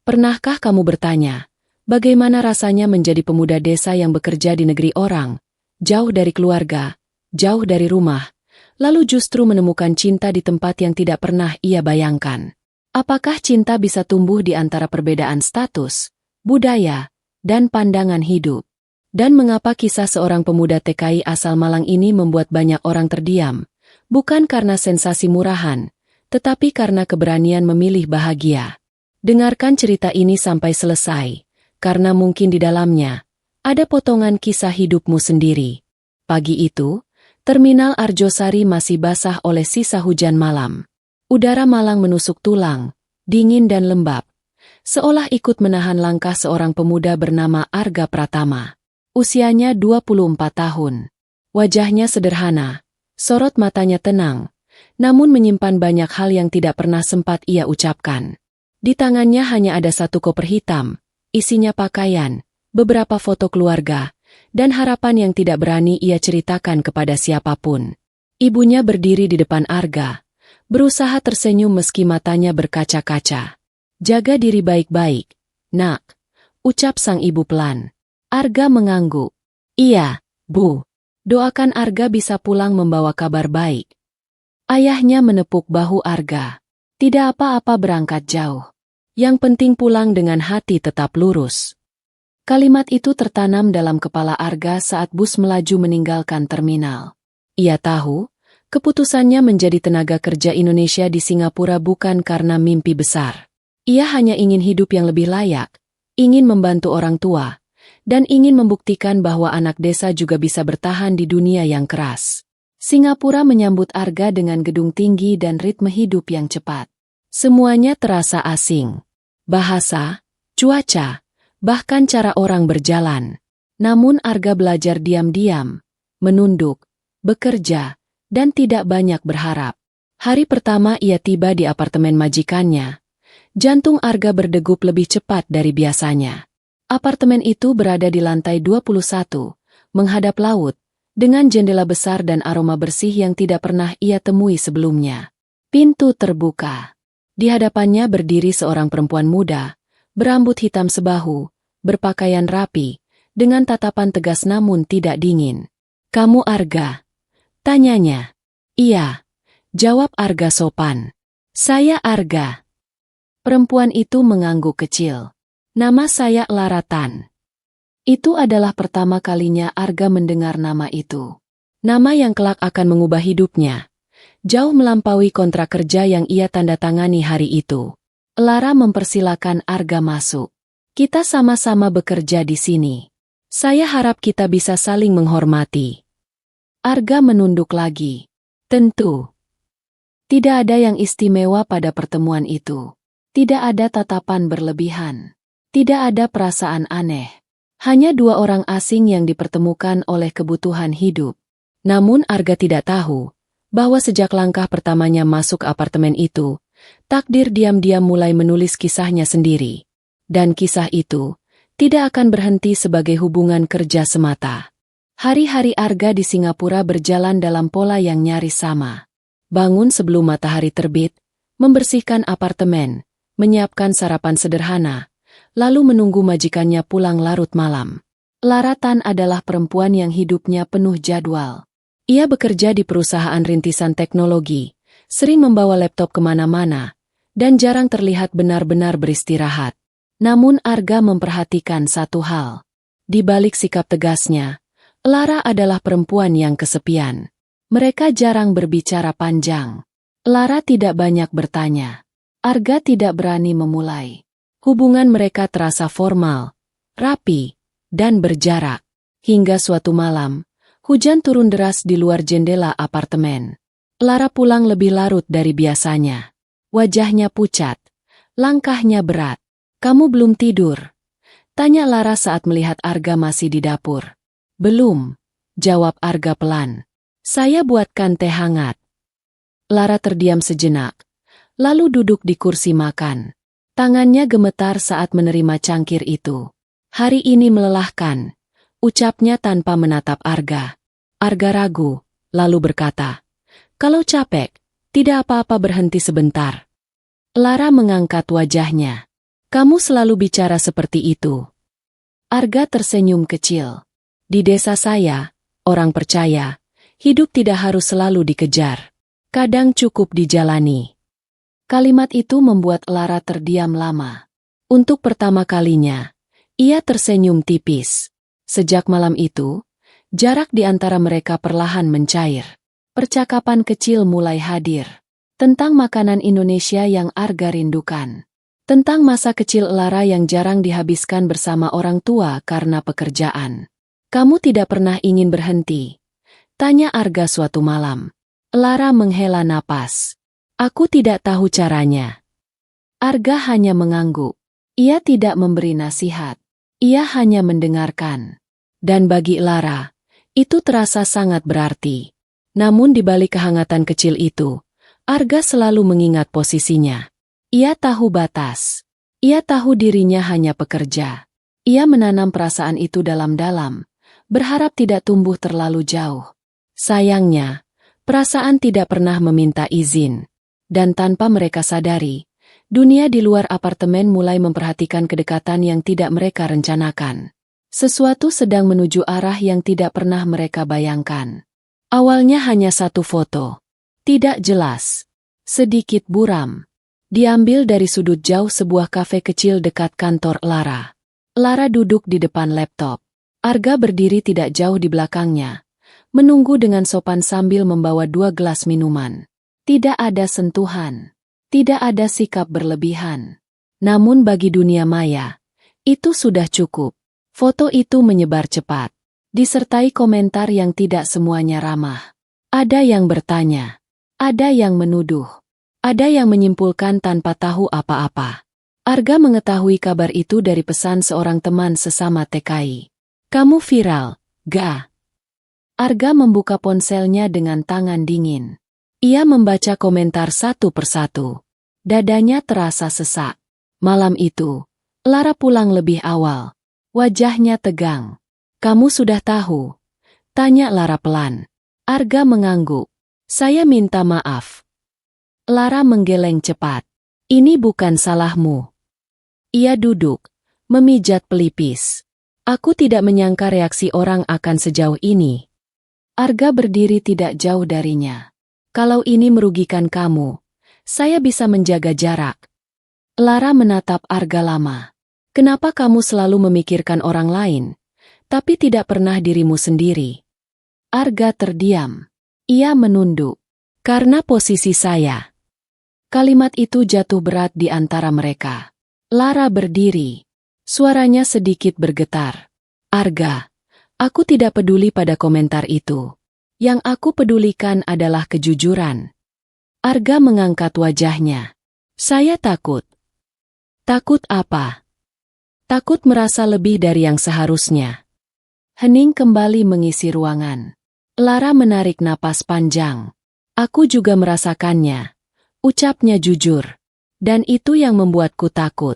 Pernahkah kamu bertanya, bagaimana rasanya menjadi pemuda desa yang bekerja di negeri orang, jauh dari keluarga, jauh dari rumah, lalu justru menemukan cinta di tempat yang tidak pernah ia bayangkan? Apakah cinta bisa tumbuh di antara perbedaan status, budaya, dan pandangan hidup? Dan mengapa kisah seorang pemuda TKI asal Malang ini membuat banyak orang terdiam? Bukan karena sensasi murahan, tetapi karena keberanian memilih bahagia. Dengarkan cerita ini sampai selesai, karena mungkin di dalamnya ada potongan kisah hidupmu sendiri. Pagi itu, Terminal Arjosari masih basah oleh sisa hujan malam. Udara Malang menusuk tulang, dingin dan lembab, seolah ikut menahan langkah seorang pemuda bernama Arga Pratama. Usianya 24 tahun. Wajahnya sederhana, sorot matanya tenang, namun menyimpan banyak hal yang tidak pernah sempat ia ucapkan. Di tangannya hanya ada satu koper hitam, isinya pakaian, beberapa foto keluarga, dan harapan yang tidak berani ia ceritakan kepada siapapun. Ibunya berdiri di depan Arga, berusaha tersenyum meski matanya berkaca-kaca. "Jaga diri baik-baik, nak," ucap sang ibu pelan. Arga mengangguk. "Iya, Bu. Doakan Arga bisa pulang membawa kabar baik." Ayahnya menepuk bahu Arga. "Tidak apa-apa berangkat jauh. Yang penting pulang dengan hati tetap lurus." Kalimat itu tertanam dalam kepala Arga saat bus melaju meninggalkan terminal. Ia tahu, keputusannya menjadi tenaga kerja Indonesia di Singapura bukan karena mimpi besar. Ia hanya ingin hidup yang lebih layak, ingin membantu orang tua, dan ingin membuktikan bahwa anak desa juga bisa bertahan di dunia yang keras. Singapura menyambut Arga dengan gedung tinggi dan ritme hidup yang cepat. Semuanya terasa asing. Bahasa, cuaca, bahkan cara orang berjalan. Namun Arga belajar diam-diam, menunduk, bekerja, dan tidak banyak berharap. Hari pertama ia tiba di apartemen majikannya. Jantung Arga berdegup lebih cepat dari biasanya. Apartemen itu berada di lantai 21, menghadap laut, dengan jendela besar dan aroma bersih yang tidak pernah ia temui sebelumnya. Pintu terbuka. Di hadapannya berdiri seorang perempuan muda, berambut hitam sebahu, berpakaian rapi, dengan tatapan tegas namun tidak dingin. "Kamu Arga?" tanyanya. "Iya," jawab Arga sopan. "Saya Arga." Perempuan itu mengangguk kecil. "Nama saya Laratan." Itu adalah pertama kalinya Arga mendengar nama itu. Nama yang kelak akan mengubah hidupnya, jauh melampaui kontrak kerja yang ia tanda tangani hari itu. Lara mempersilakan Arga masuk. "Kita sama-sama bekerja di sini. Saya harap kita bisa saling menghormati." Arga menunduk lagi. Tentu. Tidak ada yang istimewa pada pertemuan itu. Tidak ada tatapan berlebihan. Tidak ada perasaan aneh. Hanya dua orang asing yang dipertemukan oleh kebutuhan hidup. Namun Arga tidak tahu bahwa sejak langkah pertamanya masuk apartemen itu, takdir diam-diam mulai menulis kisahnya sendiri. Dan kisah itu tidak akan berhenti sebagai hubungan kerja semata. Hari-hari Arga di Singapura berjalan dalam pola yang nyaris sama. Bangun sebelum matahari terbit, membersihkan apartemen, menyiapkan sarapan sederhana, lalu menunggu majikannya pulang larut malam. Laratan adalah perempuan yang hidupnya penuh jadwal. Ia bekerja di perusahaan rintisan teknologi, sering membawa laptop kemana-mana, dan jarang terlihat benar-benar beristirahat. Namun Arga memperhatikan satu hal. Di balik sikap tegasnya, Lara adalah perempuan yang kesepian. Mereka jarang berbicara panjang. Lara tidak banyak bertanya. Arga tidak berani memulai. Hubungan mereka terasa formal, rapi, dan berjarak. Hingga suatu malam, hujan turun deras di luar jendela apartemen. Lara pulang lebih larut dari biasanya. Wajahnya pucat, langkahnya berat. "Kamu belum tidur?" tanya Lara saat melihat Arga masih di dapur. "Belum," jawab Arga pelan. "Saya buatkan teh hangat." Lara terdiam sejenak, lalu duduk di kursi makan. Tangannya gemetar saat menerima cangkir itu. "Hari ini melelahkan," ucapnya tanpa menatap Arga. Arga ragu, lalu berkata, "Kalau capek, tidak apa-apa berhenti sebentar." Lara mengangkat wajahnya. Kamu selalu bicara seperti itu. Arga tersenyum kecil. Di desa saya, orang percaya, hidup tidak harus selalu dikejar. Kadang cukup dijalani. Kalimat itu membuat Lara terdiam lama. Untuk pertama kalinya, ia tersenyum tipis. Sejak malam itu, jarak di antara mereka perlahan mencair. Percakapan kecil mulai hadir. Tentang makanan Indonesia yang Arga rindukan. Tentang masa kecil Lara yang jarang dihabiskan bersama orang tua karena pekerjaan. Kamu tidak pernah ingin berhenti? Tanya Arga suatu malam. Lara menghela napas. Aku tidak tahu caranya. Arga hanya mengangguk. Ia tidak memberi nasihat. Ia hanya mendengarkan. Dan bagi Lara, itu terasa sangat berarti. Namun di balik kehangatan kecil itu, Arga selalu mengingat posisinya. Ia tahu batas. Ia tahu dirinya hanya pekerja. Ia menanam perasaan itu dalam-dalam, berharap tidak tumbuh terlalu jauh. Sayangnya, perasaan tidak pernah meminta izin. Dan tanpa mereka sadari, dunia di luar apartemen mulai memperhatikan kedekatan yang tidak mereka rencanakan. Sesuatu sedang menuju arah yang tidak pernah mereka bayangkan. Awalnya hanya satu foto. Tidak jelas. Sedikit buram. Diambil dari sudut jauh sebuah kafe kecil dekat kantor Lara. Lara duduk di depan laptop. Arga berdiri tidak jauh di belakangnya, menunggu dengan sopan sambil membawa 2 gelas minuman. Tidak ada sentuhan. Tidak ada sikap berlebihan. Namun bagi dunia maya, itu sudah cukup. Foto itu menyebar cepat, disertai komentar yang tidak semuanya ramah. Ada yang bertanya. Ada yang menuduh. Ada yang menyimpulkan tanpa tahu apa-apa. Arga mengetahui kabar itu dari pesan seorang teman sesama TKI. Kamu viral, ga? Arga membuka ponselnya dengan tangan dingin. Ia membaca komentar satu persatu. Dadanya terasa sesak. Malam itu, Lara pulang lebih awal. Wajahnya tegang. Kamu sudah tahu? Tanya Lara pelan. Arga mengangguk. Saya minta maaf. Lara menggeleng cepat. Ini bukan salahmu. Ia duduk, memijat pelipis. Aku tidak menyangka reaksi orang akan sejauh ini. Arga berdiri tidak jauh darinya. Kalau ini merugikan kamu, saya bisa menjaga jarak. Lara menatap Arga lama. Kenapa kamu selalu memikirkan orang lain, tapi tidak pernah dirimu sendiri? Arga terdiam. Ia menunduk. Karena posisi saya. Kalimat itu jatuh berat di antara mereka. Lara berdiri. Suaranya sedikit bergetar. Arga, aku tidak peduli pada komentar itu. Yang aku pedulikan adalah kejujuran. Arga mengangkat wajahnya. Saya takut. Takut apa? Takut merasa lebih dari yang seharusnya. Hening kembali mengisi ruangan. Lara menarik napas panjang. Aku juga merasakannya. Ucapnya jujur. Dan itu yang membuatku takut.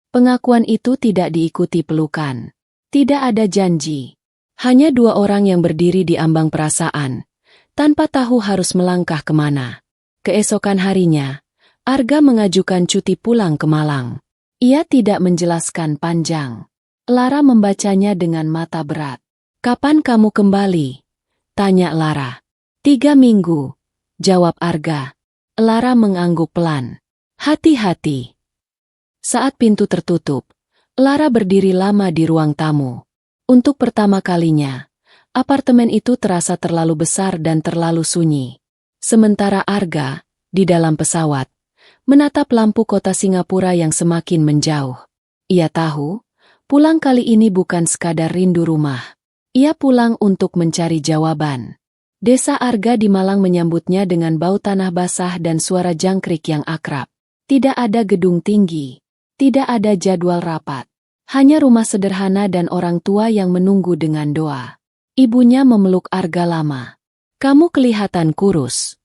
Pengakuan itu tidak diikuti pelukan. Tidak ada janji. Hanya 2 orang yang berdiri di ambang perasaan, tanpa tahu harus melangkah kemana. Keesokan harinya, Arga mengajukan cuti pulang ke Malang. Ia tidak menjelaskan panjang. Lara membacanya dengan mata berat. Kapan kamu kembali? Tanya Lara. 3 minggu. Jawab Arga. Lara mengangguk pelan. Hati-hati. Saat pintu tertutup, Lara berdiri lama di ruang tamu. Untuk pertama kalinya, apartemen itu terasa terlalu besar dan terlalu sunyi. Sementara Arga, di dalam pesawat, menatap lampu kota Singapura yang semakin menjauh. Ia tahu, pulang kali ini bukan sekadar rindu rumah. Ia pulang untuk mencari jawaban. Desa Arga di Malang menyambutnya dengan bau tanah basah dan suara jangkrik yang akrab. Tidak ada gedung tinggi. Tidak ada jadwal rapat. Hanya rumah sederhana dan orang tua yang menunggu dengan doa. Ibunya memeluk Arga lama. Kamu kelihatan kurus.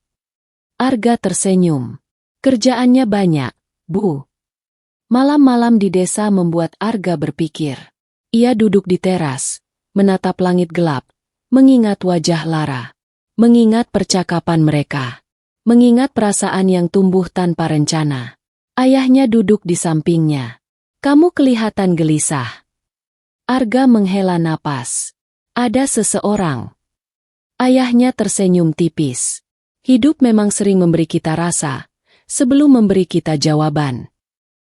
Arga tersenyum. Kerjaannya banyak, Bu. Malam-malam di desa membuat Arga berpikir. Ia duduk di teras, menatap langit gelap, mengingat wajah Lara. Mengingat percakapan mereka. Mengingat perasaan yang tumbuh tanpa rencana. Ayahnya duduk di sampingnya. Kamu kelihatan gelisah. Arga menghela napas. Ada seseorang. Ayahnya tersenyum tipis. Hidup memang sering memberi kita rasa, sebelum memberi kita jawaban.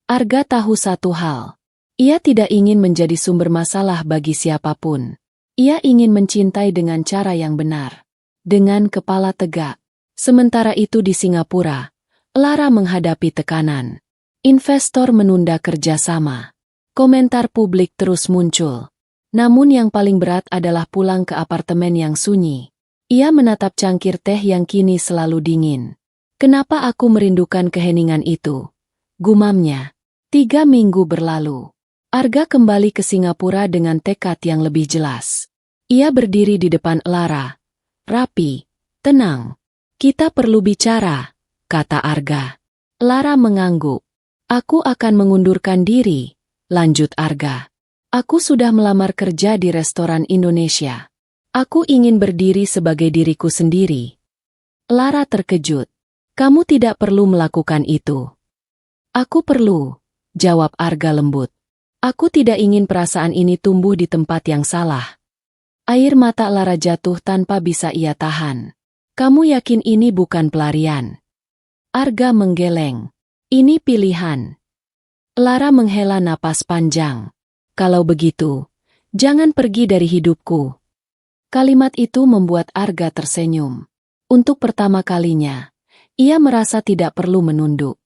Arga tahu satu hal. Ia tidak ingin menjadi sumber masalah bagi siapapun. Ia ingin mencintai dengan cara yang benar. Dengan kepala tegak. Sementara itu di Singapura, Lara menghadapi tekanan. Investor menunda kerjasama. Komentar publik terus muncul. Namun yang paling berat adalah pulang ke apartemen yang sunyi. Ia menatap cangkir teh yang kini selalu dingin. Kenapa aku merindukan keheningan itu? Gumamnya. 3 minggu berlalu. Arga kembali ke Singapura dengan tekad yang lebih jelas. Ia berdiri di depan Lara. Rapi, tenang. Kita perlu bicara, kata Arga. Lara mengangguk. Aku akan mengundurkan diri, lanjut Arga. Aku sudah melamar kerja di restoran Indonesia. Aku ingin berdiri sebagai diriku sendiri. Lara terkejut. Kamu tidak perlu melakukan itu. Aku perlu, jawab Arga lembut. Aku tidak ingin perasaan ini tumbuh di tempat yang salah. Air mata Lara jatuh tanpa bisa ia tahan. Kamu yakin ini bukan pelarian? Arga menggeleng. Ini pilihan. Lara menghela napas panjang. Kalau begitu, jangan pergi dari hidupku. Kalimat itu membuat Arga tersenyum. Untuk pertama kalinya, ia merasa tidak perlu menunduk.